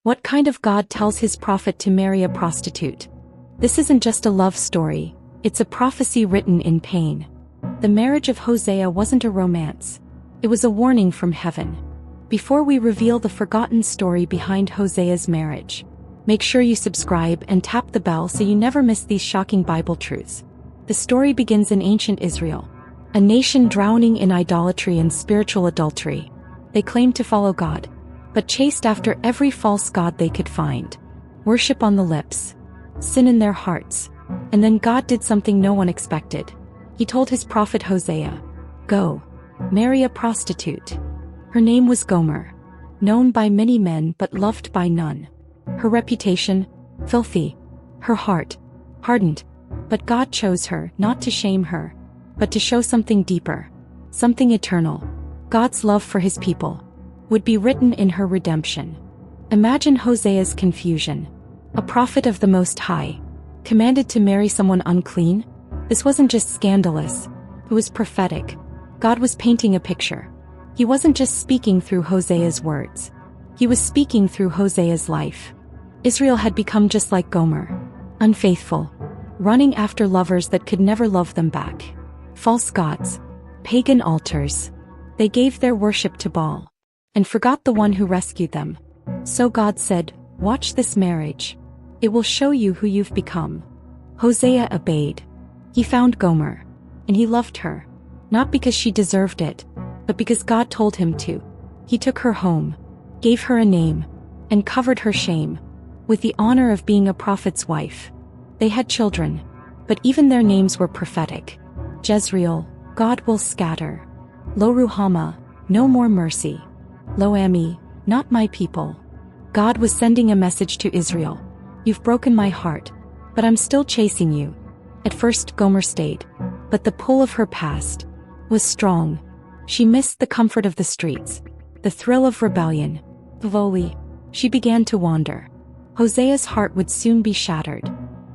What kind of God tells his prophet to marry a prostitute? This isn't just a love story, it's a prophecy written in pain. The marriage of Hosea wasn't a romance. It was a warning from heaven. Before we reveal the forgotten story behind Hosea's marriage, make sure you subscribe and tap the bell so you never miss these shocking Bible truths. The story begins in ancient Israel, a nation drowning in idolatry and spiritual adultery. They claimed to follow God, but chased after every false god they could find. Worship on the lips, sin in their hearts. And then God did something no one expected. He told his prophet Hosea, "Go, marry a prostitute." Her name was Gomer, known by many men but loved by none. Her reputation, filthy. Her heart, hardened. But God chose her not to shame her, but to show something deeper, something eternal. God's love for his people would be written in her redemption. Imagine Hosea's confusion. A prophet of the Most High, commanded to marry someone unclean? This wasn't just scandalous, it was prophetic. God was painting a picture. He wasn't just speaking through Hosea's words. He was speaking through Hosea's life. Israel had become just like Gomer, unfaithful, running after lovers that could never love them back. False gods, pagan altars. They gave their worship to Baal and forgot the one who rescued them. So God said, "Watch this marriage. It will show you who you've become." Hosea obeyed. He found Gomer, and he loved her, not because she deserved it, but because God told him to. He took her home, gave her a name, and covered her shame with the honor of being a prophet's wife. They had children, but even their names were prophetic. Jezreel, God will scatter. Lo-ruhamah, no more mercy. Lo-ammi, not my people. God was sending a message to Israel. You've broken my heart, but I'm still chasing you. At first Gomer stayed, but the pull of her past was strong. She missed the comfort of the streets, the thrill of rebellion. Slowly, she began to wander. Hosea's heart would soon be shattered.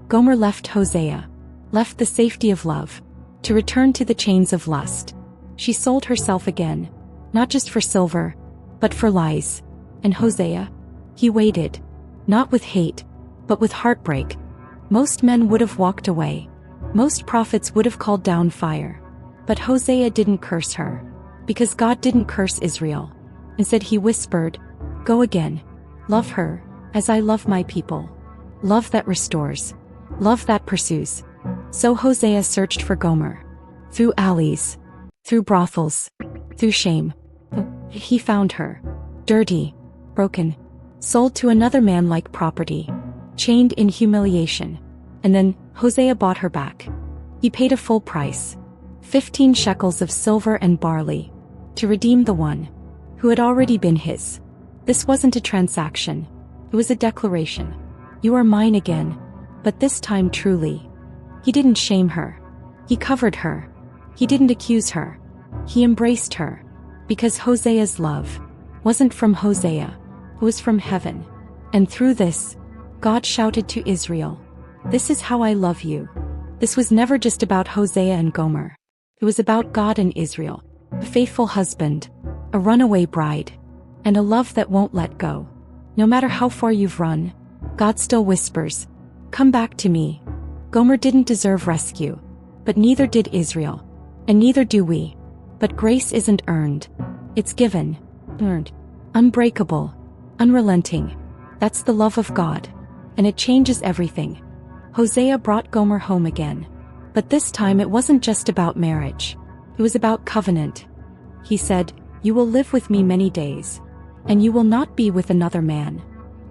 Gomer left Hosea, left the safety of love, to return to the chains of lust. She sold herself again, not just for silver, but for lies. And Hosea? He waited, not with hate, but with heartbreak. Most men would have walked away. Most prophets would have called down fire. But Hosea didn't curse her, because God didn't curse Israel. Instead he whispered, "Go again. Love her, as I love my people. Love that restores. Love that pursues." So Hosea searched for Gomer. Through alleys, through brothels, through shame. He found her. Dirty, broken, sold to another man like property, chained in humiliation. And then Hosea bought her back. He paid a full price, 15 shekels of silver and barley, to redeem the one who had already been his. This wasn't a transaction. It was a declaration. "You are mine again, but this time truly." He didn't shame her. He covered her. He didn't accuse her. He embraced her. Because Hosea's love wasn't from Hosea, it was from heaven. And through this, God shouted to Israel, "This is how I love you." This was never just about Hosea and Gomer. It was about God and Israel, a faithful husband, a runaway bride, and a love that won't let go. No matter how far you've run, God still whispers, "Come back to me." Gomer didn't deserve rescue, but neither did Israel. And neither do we. But grace isn't earned. It's given, earned, unbreakable, unrelenting. That's the love of God. And it changes everything. Hosea brought Gomer home again. But this time it wasn't just about marriage. It was about covenant. He said, "You will live with me many days, and you will not be with another man."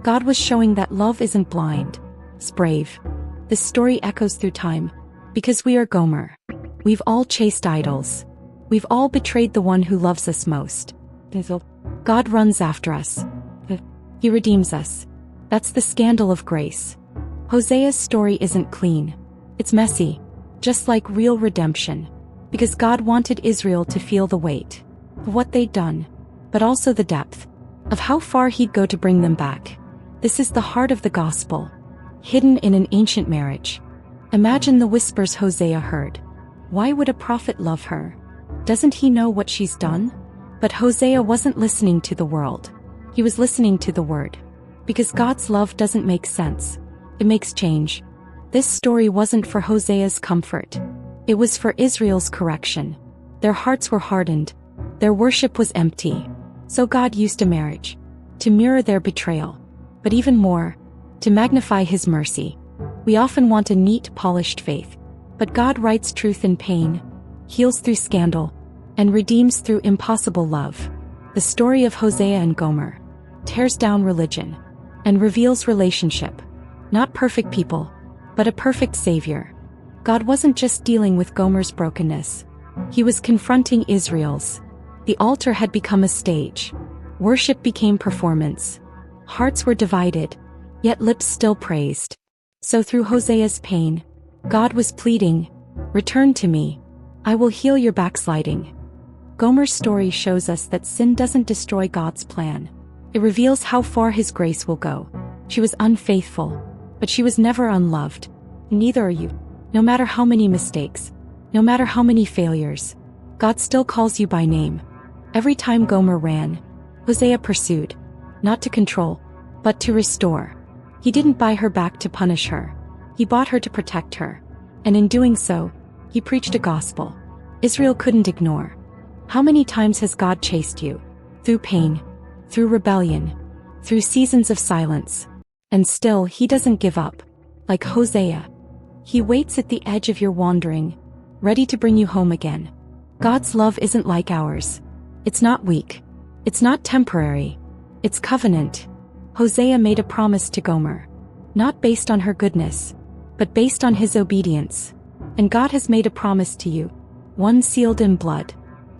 God was showing that love isn't blind. It's brave. This story echoes through time, because we are Gomer. We've all chased idols. We've all betrayed the one who loves us most. God runs after us. He redeems us. That's the scandal of grace. Hosea's story isn't clean. It's messy, just like real redemption. Because God wanted Israel to feel the weight of what they'd done, but also the depth of how far he'd go to bring them back. This is the heart of the gospel, hidden in an ancient marriage. Imagine the whispers Hosea heard. Why would a prophet love her? Doesn't he know what she's done? But Hosea wasn't listening to the world. He was listening to the word. Because God's love doesn't make sense. It makes change. This story wasn't for Hosea's comfort. It was for Israel's correction. Their hearts were hardened. Their worship was empty. So God used a marriage to mirror their betrayal. But even more, to magnify his mercy. We often want a neat, polished faith. But God writes truth in pain, heals through scandal, and redeems through impossible love. The story of Hosea and Gomer tears down religion and reveals relationship. Not perfect people, but a perfect Savior. God wasn't just dealing with Gomer's brokenness. He was confronting Israel's. The altar had become a stage. Worship became performance. Hearts were divided, yet lips still praised. So through Hosea's pain, God was pleading, "Return to me. I will heal your backsliding." Gomer's story shows us that sin doesn't destroy God's plan. It reveals how far his grace will go. She was unfaithful, but she was never unloved. Neither are you. No matter how many mistakes, no matter how many failures, God still calls you by name. Every time Gomer ran, Hosea pursued, not to control, but to restore. He didn't buy her back to punish her. He bought her to protect her. And in doing so, he preached a gospel Israel couldn't ignore. How many times has God chased you? Through pain, through rebellion, through seasons of silence. And still he doesn't give up. Like Hosea, he waits at the edge of your wandering, ready to bring you home again. God's love isn't like ours. It's not weak. It's not temporary. It's covenant. Hosea made a promise to Gomer, not based on her goodness, but based on his obedience. And God has made a promise to you, one sealed in blood.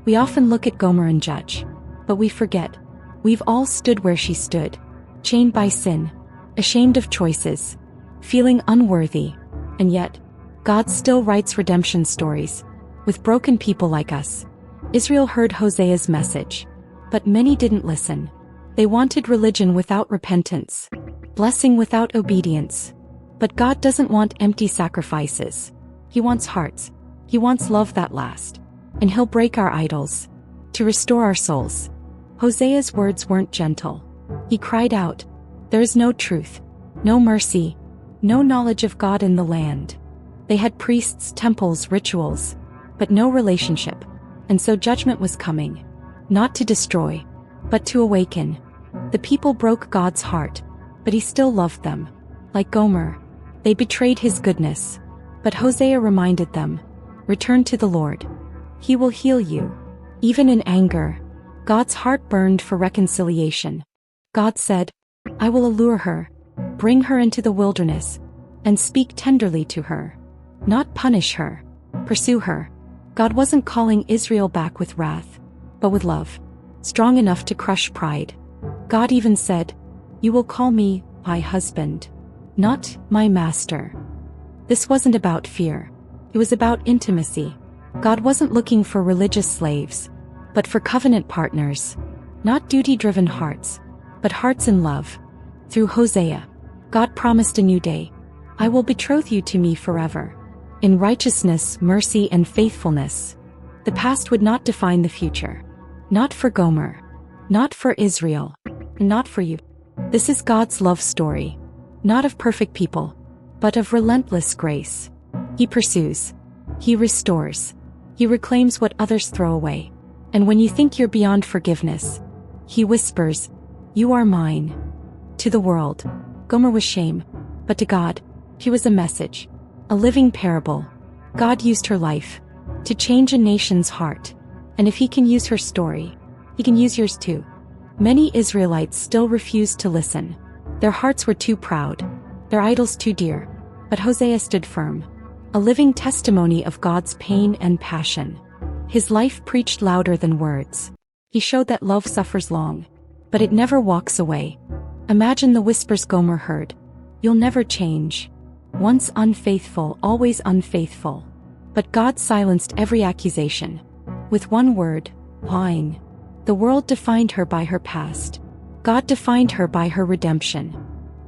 We often look at Gomer and judge, but we forget. We've all stood where she stood, chained by sin, ashamed of choices, feeling unworthy. And yet, God still writes redemption stories, with broken people like us. Israel heard Hosea's message, but many didn't listen. They wanted religion without repentance, blessing without obedience. But God doesn't want empty sacrifices. He wants hearts. He wants love that lasts. And he'll break our idols to restore our souls. Hosea's words weren't gentle. He cried out, "There is no truth, no mercy, no knowledge of God in the land." They had priests, temples, rituals, but no relationship. And so judgment was coming, not to destroy, but to awaken. The people broke God's heart, but he still loved them. Like Gomer, they betrayed his goodness. But Hosea reminded them, "Return to the Lord. He will heal you." Even in anger, God's heart burned for reconciliation. God said, "I will allure her, bring her into the wilderness, and speak tenderly to her. Not punish her, pursue her." God wasn't calling Israel back with wrath, but with love, strong enough to crush pride. God even said, "You will call me my husband, not my master." This wasn't about fear. It was about intimacy. God wasn't looking for religious slaves, but for covenant partners. Not duty-driven hearts, but hearts in love. Through Hosea, God promised a new day. "I will betroth you to me forever." In righteousness, mercy, and faithfulness. The past would not define the future. Not for Gomer. Not for Israel. Not for you. This is God's love story. Not of perfect people, but of relentless grace. He pursues. He restores. He reclaims what others throw away. And when you think you're beyond forgiveness, he whispers, "You are mine." To the world, Gomer was shame. But to God, she was a message. A living parable. God used her life to change a nation's heart. And if he can use her story, he can use yours too. Many Israelites still refused to listen. Their hearts were too proud, their idols too dear. But Hosea stood firm, a living testimony of God's pain and passion. His life preached louder than words. He showed that love suffers long, but it never walks away. Imagine the whispers Gomer heard. "You'll never change. Once unfaithful, always unfaithful." But God silenced every accusation. With one word, lying. The world defined her by her past. God defined her by her redemption.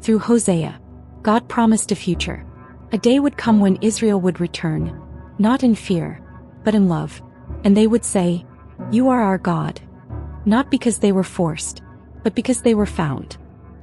Through Hosea, God promised a future. A day would come when Israel would return, not in fear, but in love. And they would say, "You are our God." Not because they were forced, but because they were found.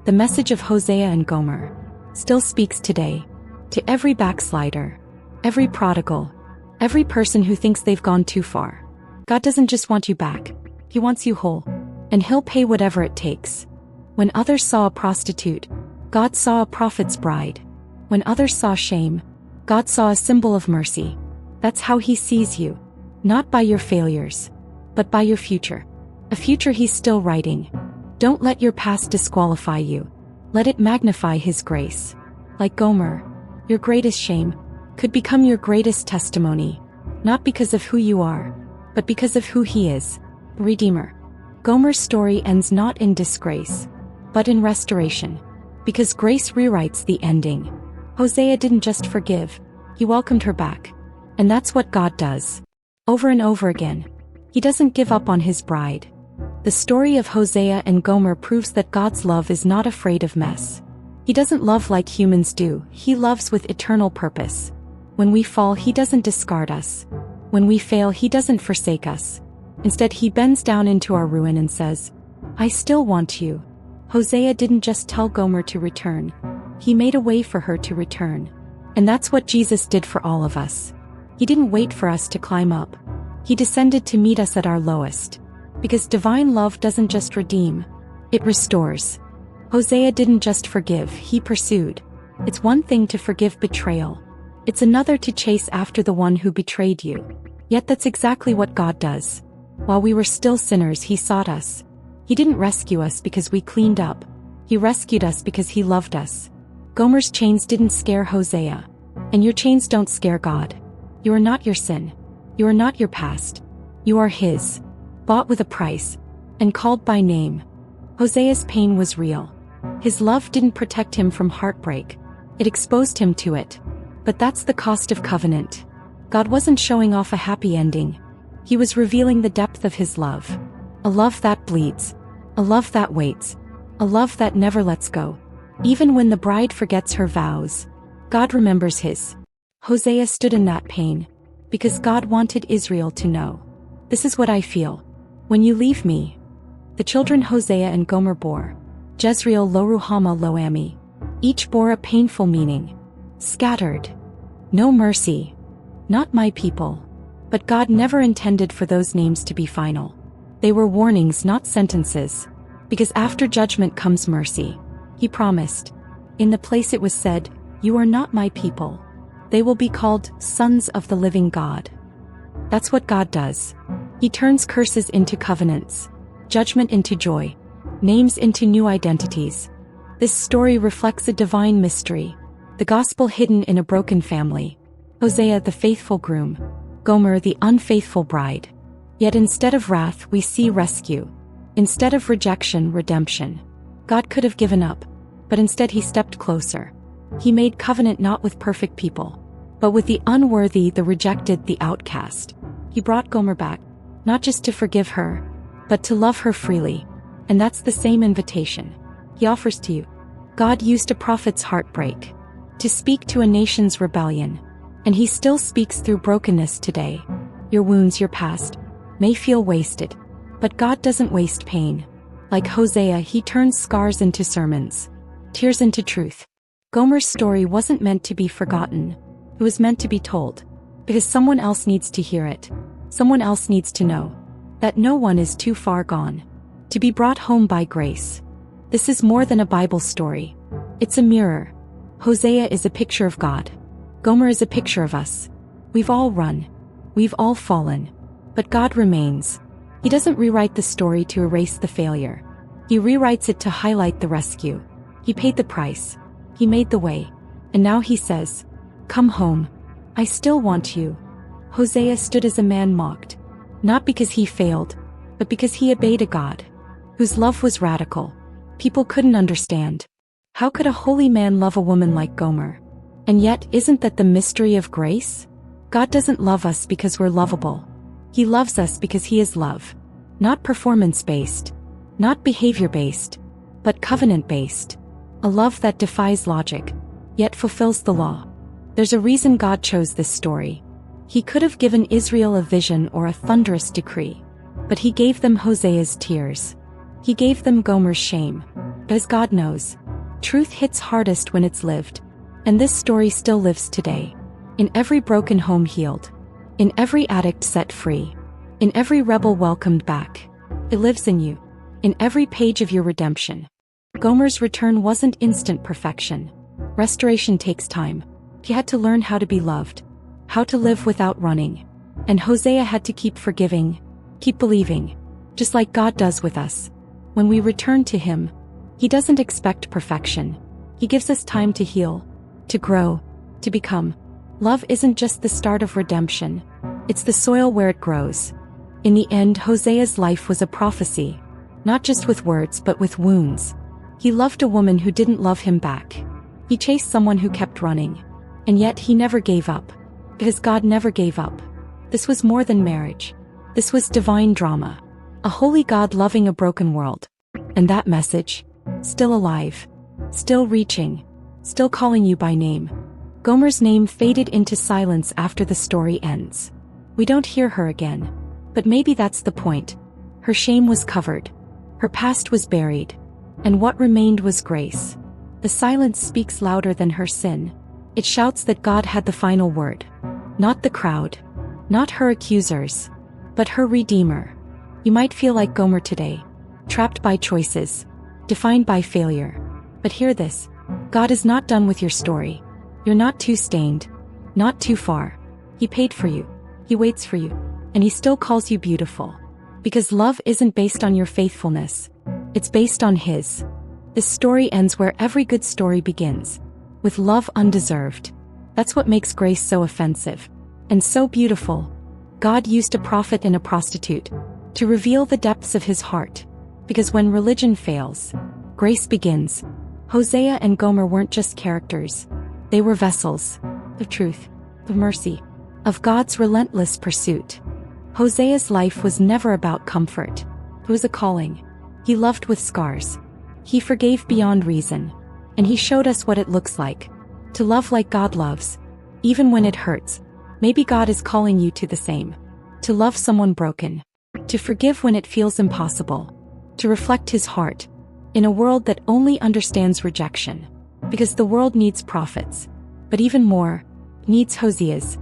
The message of Hosea and Gomer still speaks today to every backslider, every prodigal, every person who thinks they've gone too far. God doesn't just want you back, He wants you whole, and He'll pay whatever it takes. When others saw a prostitute, God saw a prophet's bride. When others saw shame, God saw a symbol of mercy. That's how He sees you, not by your failures, but by your future. A future He's still writing. Don't let your past disqualify you. Let it magnify His grace. Like Gomer, your greatest shame could become your greatest testimony, not because of who you are, but because of who He is, Redeemer. Gomer's story ends not in disgrace, but in restoration, because grace rewrites the ending. Hosea didn't just forgive, he welcomed her back. And that's what God does. Over and over again. He doesn't give up on His bride. The story of Hosea and Gomer proves that God's love is not afraid of mess. He doesn't love like humans do, He loves with eternal purpose. When we fall, He doesn't discard us. When we fail, He doesn't forsake us. Instead, He bends down into our ruin and says, I still want you. Hosea didn't just tell Gomer to return. He made a way for her to return. And that's what Jesus did for all of us. He didn't wait for us to climb up. He descended to meet us at our lowest. Because divine love doesn't just redeem, it restores. Hosea didn't just forgive, he pursued. It's one thing to forgive betrayal. It's another to chase after the one who betrayed you. Yet that's exactly what God does. While we were still sinners, He sought us. He didn't rescue us because we cleaned up. He rescued us because He loved us. Gomer's chains didn't scare Hosea. And your chains don't scare God. You are not your sin. You are not your past. You are His. Bought with a price. And called by name. Hosea's pain was real. His love didn't protect him from heartbreak. It exposed him to it. But that's the cost of covenant. God wasn't showing off a happy ending. He was revealing the depth of His love. A love that bleeds. A love that waits. A love that never lets go. Even when the bride forgets her vows, God remembers His. Hosea stood in that pain, because God wanted Israel to know. This is what I feel. When you leave me. The children Hosea and Gomer bore. Jezreel lo Ruhamah lo Ami. Each bore a painful meaning. Scattered. No mercy. Not my people. But God never intended for those names to be final. They were warnings, not sentences. Because after judgment comes mercy. He promised. In the place it was said, you are not my people. They will be called sons of the living God. That's what God does. He turns curses into covenants, judgment into joy, names into new identities. This story reflects a divine mystery, the gospel hidden in a broken family. Hosea the faithful groom, Gomer the unfaithful bride. Yet instead of wrath we see rescue. Instead of rejection, redemption. God could have given up, but instead He stepped closer. He made covenant not with perfect people, but with the unworthy, the rejected, the outcast. He brought Gomer back, not just to forgive her, but to love her freely. And that's the same invitation He offers to you. God used a prophet's heartbreak to speak to a nation's rebellion, and He still speaks through brokenness today. Your wounds, your past, may feel wasted, but God doesn't waste pain. Like Hosea, He turns scars into sermons, tears into truth. Gomer's story wasn't meant to be forgotten. It was meant to be told. Because someone else needs to hear it. Someone else needs to know that no one is too far gone to be brought home by grace. This is more than a Bible story. It's a mirror. Hosea is a picture of God. Gomer is a picture of us. We've all run. We've all fallen. But God remains. He doesn't rewrite the story to erase the failure. He rewrites it to highlight the rescue. He paid the price. He made the way. And now He says, come home. I still want you. Hosea stood as a man mocked. Not because he failed, but because he obeyed a God whose love was radical. People couldn't understand. How could a holy man love a woman like Gomer? And yet, isn't that the mystery of grace? God doesn't love us because we're lovable. He loves us because He is love. Not performance-based. Not behavior-based. But covenant-based. A love that defies logic, yet fulfills the law. There's a reason God chose this story. He could have given Israel a vision or a thunderous decree. But He gave them Hosea's tears. He gave them Gomer's shame. As God knows, truth hits hardest when it's lived. And this story still lives today. In every broken home healed. In every addict set free. In every rebel welcomed back. It lives in you. In every page of your redemption. Gomer's return wasn't instant perfection. Restoration takes time. He had to learn how to be loved. How to live without running. And Hosea had to keep forgiving. Keep believing. Just like God does with us. When we return to Him, He doesn't expect perfection. He gives us time to heal. To grow. To become. Love isn't just the start of redemption. It's the soil where it grows. In the end, Hosea's life was a prophecy. Not just with words but with wounds. He loved a woman who didn't love him back. He chased someone who kept running. And yet he never gave up. Because God never gave up. This was more than marriage. This was divine drama. A holy God loving a broken world. And that message? Still alive. Still reaching. Still calling you by name. Gomer's name faded into silence after the story ends. We don't hear her again. But maybe that's the point. Her shame was covered. Her past was buried. And what remained was grace. The silence speaks louder than her sin. It shouts that God had the final word. Not the crowd. Not her accusers. But her Redeemer. You might feel like Gomer today. Trapped by choices. Defined by failure. But hear this. God is not done with your story. You're not too stained. Not too far. He paid for you. He waits for you. And He still calls you beautiful. Because love isn't based on your faithfulness. It's based on His. This story ends where every good story begins. With love undeserved. That's what makes grace so offensive. And so beautiful. God used a prophet and a prostitute. To reveal the depths of His heart. Because when religion fails, grace begins. Hosea and Gomer weren't just characters. They were vessels. Of truth. Of mercy. Of God's relentless pursuit. Hosea's life was never about comfort. It was a calling. He loved with scars. He forgave beyond reason. And He showed us what it looks like. To love like God loves. Even when it hurts. Maybe God is calling you to the same. To love someone broken. To forgive when it feels impossible. To reflect His heart. In a world that only understands rejection. Because the world needs prophets. But even more, needs Hoseas.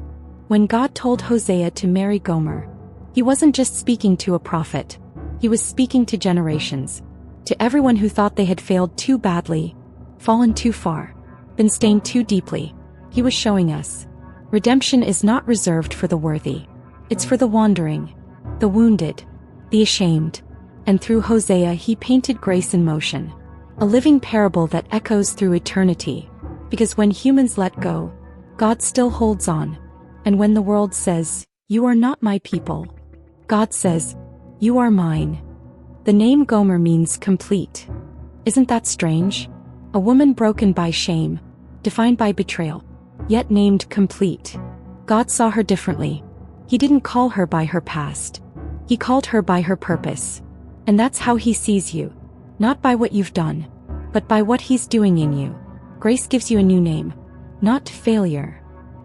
When God told Hosea to marry Gomer, He wasn't just speaking to a prophet. He was speaking to generations. To everyone who thought they had failed too badly, fallen too far, been stained too deeply. He was showing us. Redemption is not reserved for the worthy. It's for the wandering, the wounded, the ashamed. And through Hosea He painted grace in motion. A living parable that echoes through eternity. Because when humans let go, God still holds on. And when the world says, "You are not my people," God says, "You are mine." The name Gomer means complete. Isn't that strange? A woman broken by shame, defined by betrayal, yet named complete. God saw her differently. He didn't call her by her past. He called her by her purpose. And that's how He sees you. Not by what you've done, but by what He's doing in you. Grace gives you a new name. Not failure.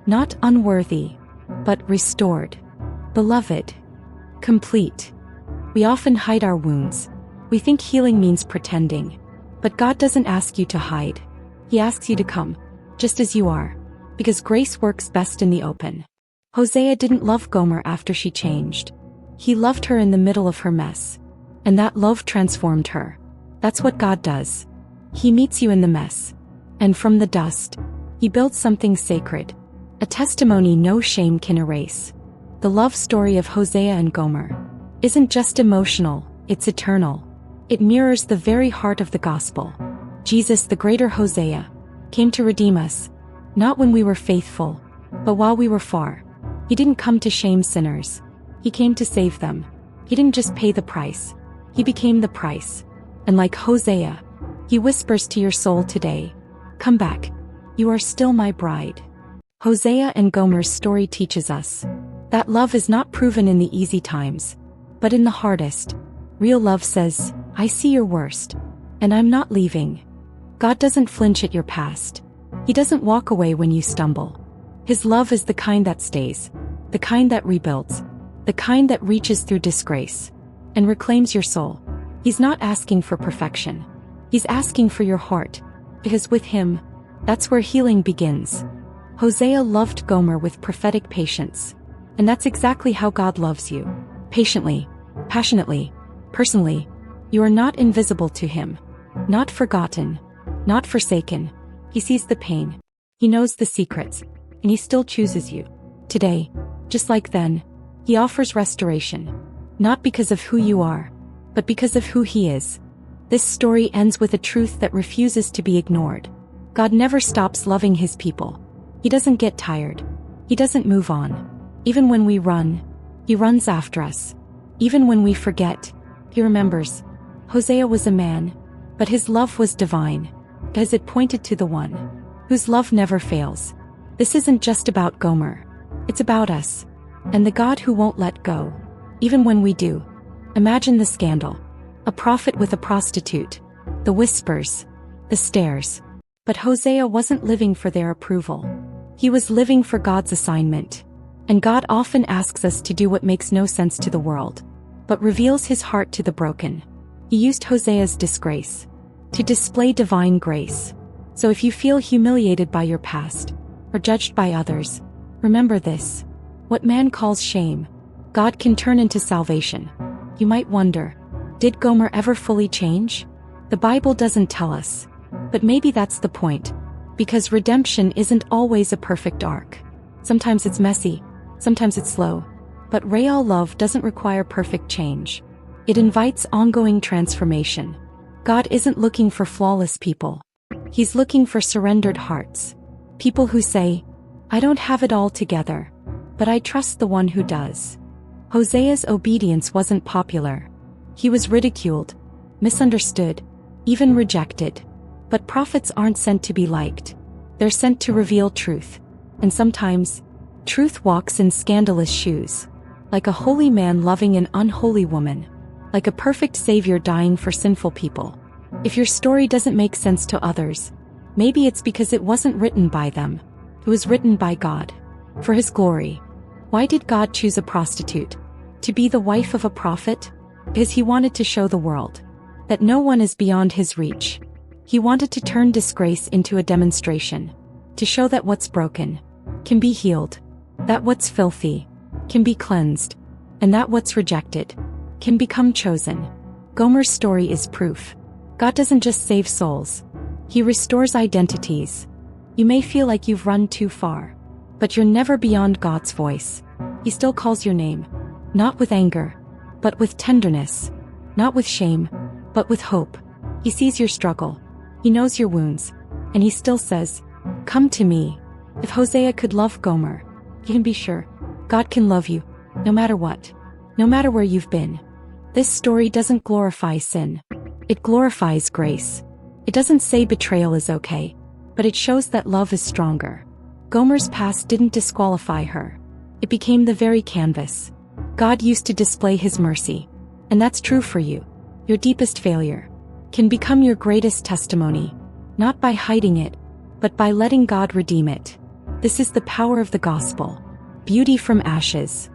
Not unworthy. But restored. Beloved. Complete. We often hide our wounds. We think healing means pretending. But God doesn't ask you to hide. He asks you to come. Just as you are. Because grace works best in the open. Hosea didn't love Gomer after she changed. He loved her in the middle of her mess. And that love transformed her. That's what God does. He meets you in the mess. And from the dust, He builds something sacred. A testimony no shame can erase. The love story of Hosea and Gomer isn't just emotional, it's eternal. It mirrors the very heart of the gospel. Jesus, the greater Hosea, came to redeem us. Not when we were faithful, but while we were far. He didn't come to shame sinners. He came to save them. He didn't just pay the price. He became the price. And like Hosea, He whispers to your soul today, "Come back. You are still my bride." Hosea and Gomer's story teaches us that love is not proven in the easy times, but in the hardest. Real love says, "I see your worst, and I'm not leaving." God doesn't flinch at your past. He doesn't walk away when you stumble. His love is the kind that stays, the kind that rebuilds, the kind that reaches through disgrace and reclaims your soul. He's not asking for perfection. He's asking for your heart, because with him, that's where healing begins. Hosea loved Gomer with prophetic patience. And that's exactly how God loves you. Patiently, passionately, personally. You are not invisible to him. Not forgotten. Not forsaken. He sees the pain. He knows the secrets. And he still chooses you. Today, just like then, he offers restoration. Not because of who you are, but because of who he is. This story ends with a truth that refuses to be ignored. God never stops loving his people. He doesn't get tired. He doesn't move on. Even when we run, he runs after us. Even when we forget, he remembers. Hosea was a man, but his love was divine, because it pointed to the one whose love never fails. This isn't just about Gomer. It's about us, and the God who won't let go, even when we do. Imagine the scandal. A prophet with a prostitute. The whispers. The stares. But Hosea wasn't living for their approval. He was living for God's assignment. And God often asks us to do what makes no sense to the world, but reveals his heart to the broken. He used Hosea's disgrace to display divine grace. So if you feel humiliated by your past, or judged by others, remember this. What man calls shame, God can turn into salvation. You might wonder, did Gomer ever fully change? The Bible doesn't tell us. But maybe that's the point. Because redemption isn't always a perfect arc. Sometimes it's messy. Sometimes it's slow. But real love doesn't require perfect change. It invites ongoing transformation. God isn't looking for flawless people. He's looking for surrendered hearts. People who say, I don't have it all together, but I trust the one who does. Hosea's obedience wasn't popular. He was ridiculed, misunderstood, even rejected. But prophets aren't sent to be liked. They're sent to reveal truth. And sometimes, truth walks in scandalous shoes. Like a holy man loving an unholy woman. Like a perfect savior dying for sinful people. If your story doesn't make sense to others, maybe it's because it wasn't written by them. It was written by God. For his glory. Why did God choose a prostitute? To be the wife of a prophet? Because he wanted to show the world that no one is beyond his reach. He wanted to turn disgrace into a demonstration. To show that what's broken can be healed. That what's filthy can be cleansed. And that what's rejected can become chosen. Gomer's story is proof. God doesn't just save souls. He restores identities. You may feel like you've run too far, but you're never beyond God's voice. He still calls your name. Not with anger, but with tenderness. Not with shame, but with hope. He sees your struggle. He knows your wounds. And he still says, come to me. If Hosea could love Gomer, you can be sure God can love you, no matter what. No matter where you've been. This story doesn't glorify sin. It glorifies grace. It doesn't say betrayal is okay, but it shows that love is stronger. Gomer's past didn't disqualify her. It became the very canvas God used to display his mercy. And that's true for you. Your deepest failure can become your greatest testimony, not by hiding it, but by letting God redeem it. This is the power of the gospel. Beauty from ashes.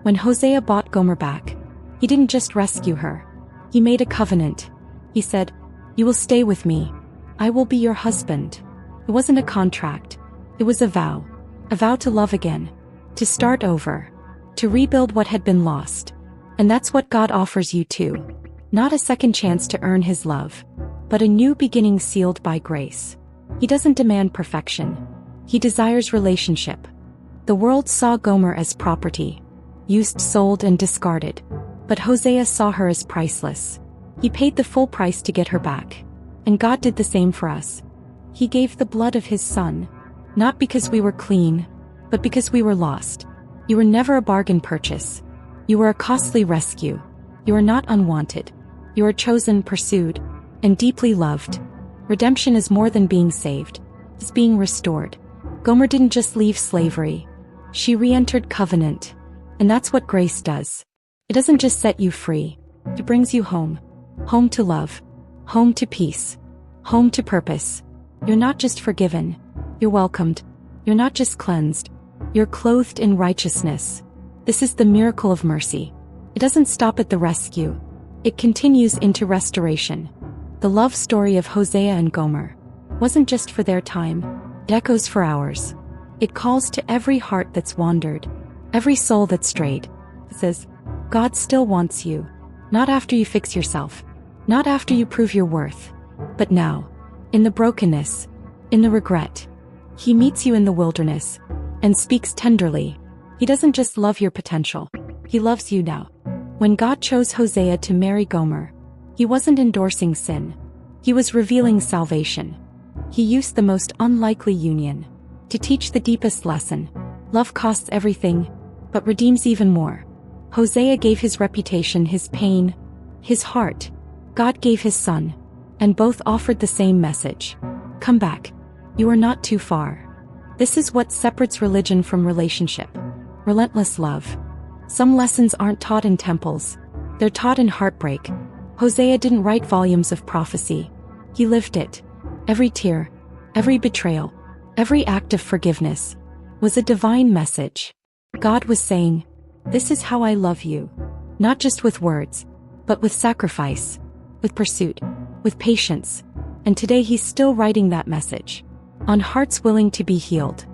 When Hosea bought Gomer back, he didn't just rescue her. He made a covenant. He said, you will stay with me. I will be your husband. It wasn't a contract. It was a vow. A vow to love again. To start over. To rebuild what had been lost. And that's what God offers you too. Not a second chance to earn his love, but a new beginning sealed by grace. He doesn't demand perfection. He desires relationship. The world saw Gomer as property. Used, sold, and discarded. But Hosea saw her as priceless. He paid the full price to get her back. And God did the same for us. He gave the blood of his son. Not because we were clean, but because we were lost. You were never a bargain purchase. You were a costly rescue. You are not unwanted. You are chosen, pursued, and deeply loved. Redemption is more than being saved. It's being restored. Gomer didn't just leave slavery. She re-entered covenant. And that's what grace does. It doesn't just set you free. It brings you home. Home to love. Home to peace. Home to purpose. You're not just forgiven. You're welcomed. You're not just cleansed. You're clothed in righteousness. This is the miracle of mercy. It doesn't stop at the rescue. It continues into restoration. The love story of Hosea and Gomer wasn't just for their time, it echoes for ours. It calls to every heart that's wandered, every soul that's strayed. It says, God still wants you, not after you fix yourself, not after you prove your worth, but now, in the brokenness, in the regret. He meets you in the wilderness and speaks tenderly. He doesn't just love your potential, he loves you now. When God chose Hosea to marry Gomer, he wasn't endorsing sin. He was revealing salvation. He used the most unlikely union to teach the deepest lesson. Love costs everything, but redeems even more. Hosea gave his reputation, his pain, his heart. God gave his son, and both offered the same message. Come back. You are not too far. This is what separates religion from relationship. Relentless love. Some lessons aren't taught in temples. They're taught in heartbreak. Hosea didn't write volumes of prophecy. He lived it. Every tear, every betrayal, every act of forgiveness was a divine message. God was saying, this is how I love you. Not just with words, but with sacrifice, with pursuit, with patience. And today he's still writing that message on hearts willing to be healed.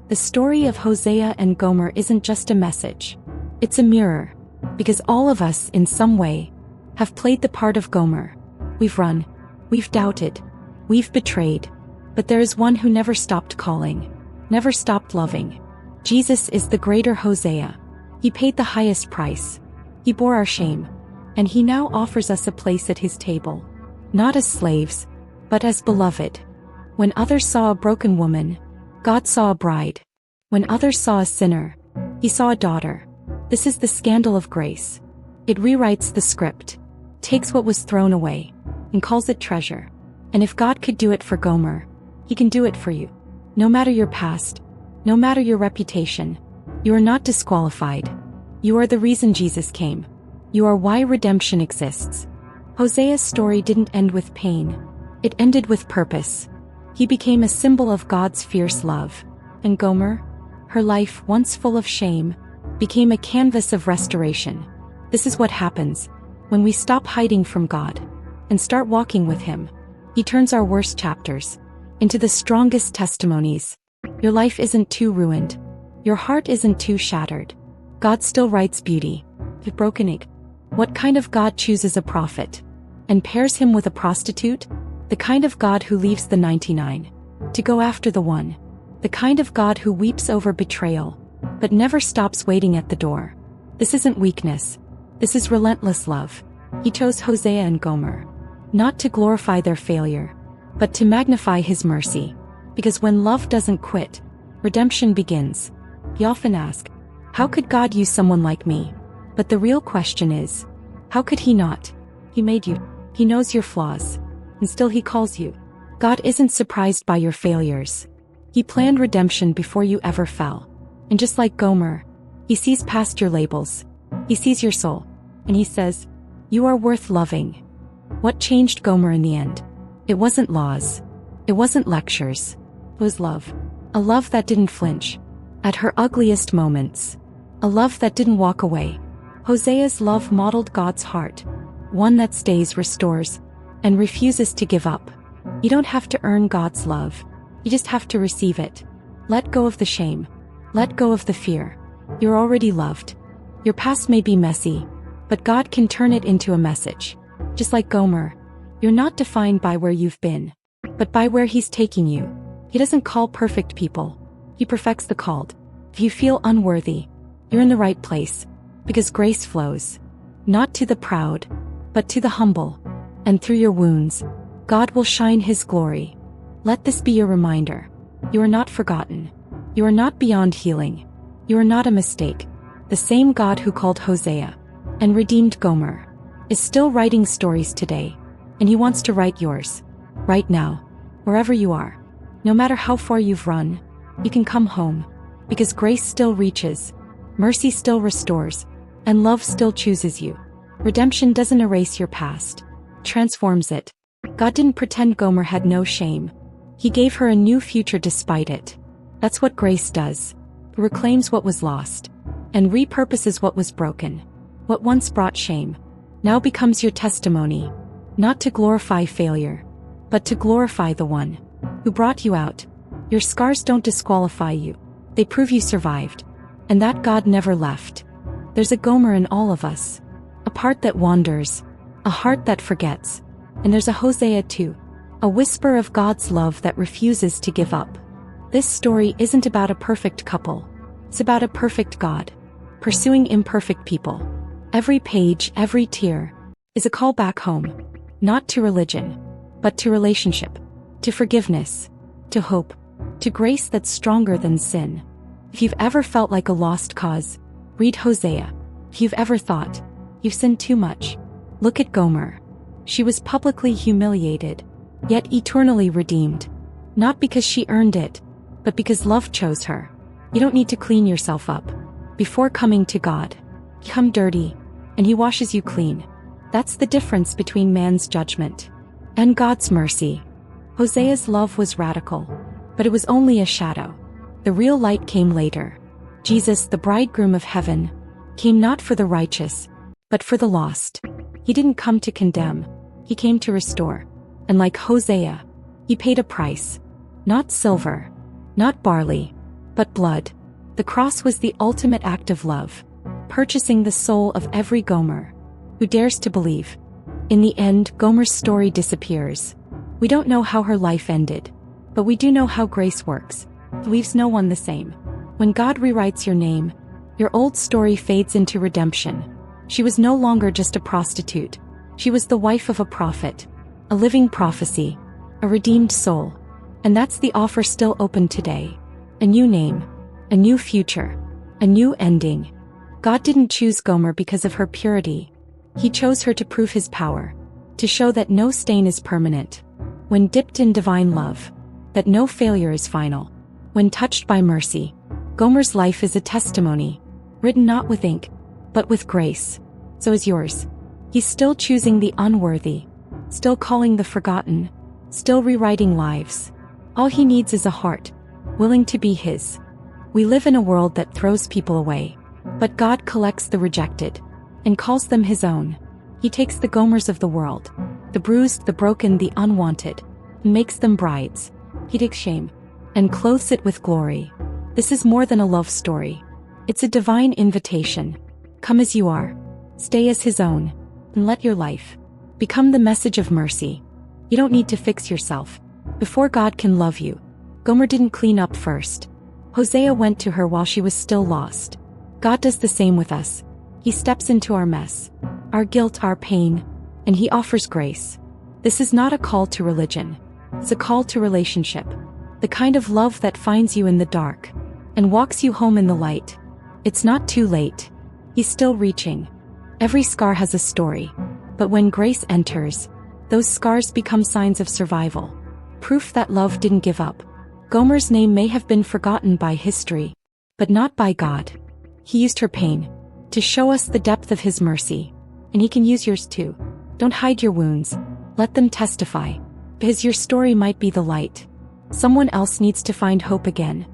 The story of Hosea and Gomer isn't just a message. It's a mirror, because all of us, in some way, have played the part of Gomer. We've run, we've doubted, we've betrayed, but there is one who never stopped calling, never stopped loving. Jesus is the greater Hosea. He paid the highest price. He bore our shame, and he now offers us a place at his table, not as slaves, but as beloved. When others saw a broken woman, God saw a bride. When others saw a sinner, he saw a daughter. This is the scandal of grace. It rewrites the script, takes what was thrown away, and calls it treasure. And if God could do it for Gomer, he can do it for you. No matter your past, no matter your reputation, you are not disqualified. You are the reason Jesus came. You are why redemption exists. Hosea's story didn't end with pain. It ended with purpose. He became a symbol of God's fierce love. And Gomer, her life once full of shame, became a canvas of restoration. This is what happens when we stop hiding from God and start walking with him. He turns our worst chapters into the strongest testimonies. Your life isn't too ruined. Your heart isn't too shattered. God still writes beauty. If broken it. What kind of God chooses a prophet and pairs him with a prostitute? The kind of God who leaves the 99 to go after the one. The kind of God who weeps over betrayal but never stops waiting at the door. This isn't weakness. This is relentless love. He chose Hosea and Gomer, not to glorify their failure, but to magnify his mercy. Because when love doesn't quit, redemption begins. You often ask, how could God use someone like me? But the real question is, how could he not? He made you. He knows your flaws. And still he calls you. God isn't surprised by your failures. He planned redemption before you ever fell. And just like Gomer, he sees past your labels. He sees your soul. And he says, you are worth loving. What changed Gomer in the end? It wasn't laws. It wasn't lectures. It was love. A love that didn't flinch at her ugliest moments. A love that didn't walk away. Hosea's love modeled God's heart. One that stays, restores, and refuses to give up. You don't have to earn God's love. You just have to receive it. Let go of the shame. Let go of the fear. You're already loved. Your past may be messy, but God can turn it into a message. Just like Gomer, you're not defined by where you've been, but by where he's taking you. He doesn't call perfect people. He perfects the called. If you feel unworthy, you're in the right place, because grace flows, not to the proud, but to the humble. And through your wounds, God will shine his glory. Let this be your reminder. You are not forgotten. You are not beyond healing. You are not a mistake. The same God who called Hosea and redeemed Gomer is still writing stories today, and he wants to write yours. Right now, wherever you are, no matter how far you've run, you can come home, because grace still reaches, mercy still restores, and love still chooses you. Redemption doesn't erase your past, transforms it. God didn't pretend Gomer had no shame. He gave her a new future despite it. That's what grace does. It reclaims what was lost and repurposes what was broken. What once brought shame now becomes your testimony. not to glorify failure, but to glorify the one who brought you out. Your scars don't disqualify you. They prove you survived, and that God never left. There's a Gomer in all of us, a part that wanders, a heart that forgets, and there's a Hosea too, a whisper of God's love that refuses to give up. This story isn't about a perfect couple. It's about a perfect God, pursuing imperfect people. Every page, every tear, is a call back home, not to religion, but to relationship, to forgiveness, to hope, to grace that's stronger than sin. If you've ever felt like a lost cause, read Hosea. If you've ever thought you've sinned too much, look at Gomer. She was publicly humiliated, yet eternally redeemed. Not because she earned it, but because love chose her. You don't need to clean yourself up before coming to God. You come dirty, and He washes you clean. That's the difference between man's judgment and God's mercy. Hosea's love was radical, but it was only a shadow. The real light came later. Jesus, the bridegroom of heaven, came not for the righteous, but for the lost. He didn't come to condemn. He came to restore. And like Hosea, He paid a price. Not silver, not barley, but blood. The cross was the ultimate act of love, purchasing the soul of every Gomer who dares to believe. In the end, Gomer's story disappears. We don't know how her life ended, but we do know how grace works. It leaves no one the same. When God rewrites your name, your old story fades into redemption. She was no longer just a prostitute. She was the wife of a prophet, a living prophecy, a redeemed soul. And that's the offer still open today. A new name, a new future, a new ending. God didn't choose Gomer because of her purity. He chose her to prove His power, to show that no stain is permanent. When dipped in divine love, that no failure is final. When touched by mercy, Gomer's life is a testimony, written not with ink, but with grace. So is yours. He's still choosing the unworthy, still calling the forgotten, still rewriting lives. All He needs is a heart, willing to be His. We live in a world that throws people away, but God collects the rejected and calls them His own. He takes the Gomers of the world, the bruised, the broken, the unwanted, and makes them brides. He takes shame and clothes it with glory. This is more than a love story. It's a divine invitation. Come as you are, stay as His own, and let your life become the message of mercy. You don't need to fix yourself before God can love you. Gomer didn't clean up first. Hosea went to her while she was still lost. God does the same with us. He steps into our mess, our guilt, our pain, and He offers grace. This is not a call to religion. It's a call to relationship. The kind of love that finds you in the dark and walks you home in the light. It's not too late. He's still reaching. Every scar has a story, but when grace enters, those scars become signs of survival. Proof that love didn't give up. Gomer's name may have been forgotten by history, but not by God. He used her pain to show us the depth of His mercy, and He can use yours too. Don't hide your wounds. Let them testify, because your story might be the light. Someone else needs to find hope again.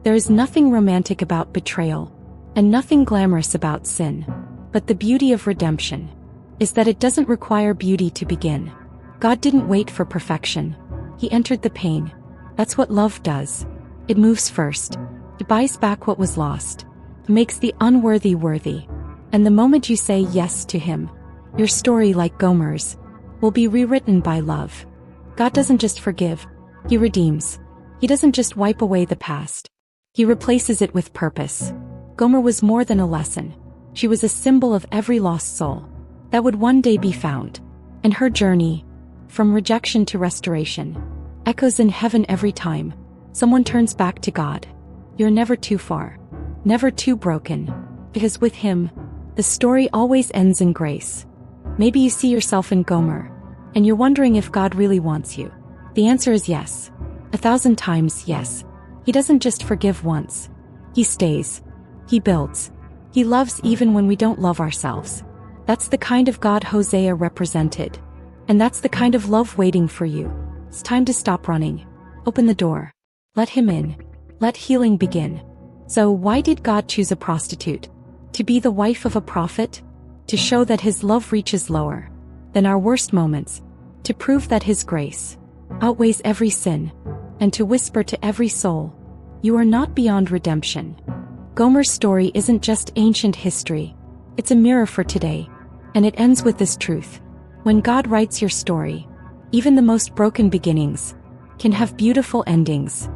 There is nothing romantic about betrayal, and nothing glamorous about sin. But the beauty of redemption is that it doesn't require beauty to begin. God didn't wait for perfection. He entered the pain. That's what love does. It moves first. It buys back what was lost. It makes the unworthy worthy. And the moment you say yes to Him, your story, like Gomer's, will be rewritten by love. God doesn't just forgive. He redeems. He doesn't just wipe away the past. He replaces it with purpose. Gomer was more than a lesson. She was a symbol of every lost soul that would one day be found. And her journey, from rejection to restoration, echoes in heaven every time someone turns back to God. You're never too far, never too broken, because with Him, the story always ends in grace. Maybe you see yourself in Gomer, and you're wondering if God really wants you. The answer is yes. 1,000 times yes. He doesn't just forgive once. He stays. He builds. He loves even when we don't love ourselves. That's the kind of God Hosea represented. And that's the kind of love waiting for you. It's time to stop running. Open the door. Let Him in. Let healing begin. So why did God choose a prostitute? To be the wife of a prophet? To show that His love reaches lower than our worst moments. to prove that His grace outweighs every sin, and to whisper to every soul, "You are not beyond redemption." Gomer's story isn't just ancient history, it's a mirror for today, and it ends with this truth: when God writes your story, even the most broken beginnings can have beautiful endings.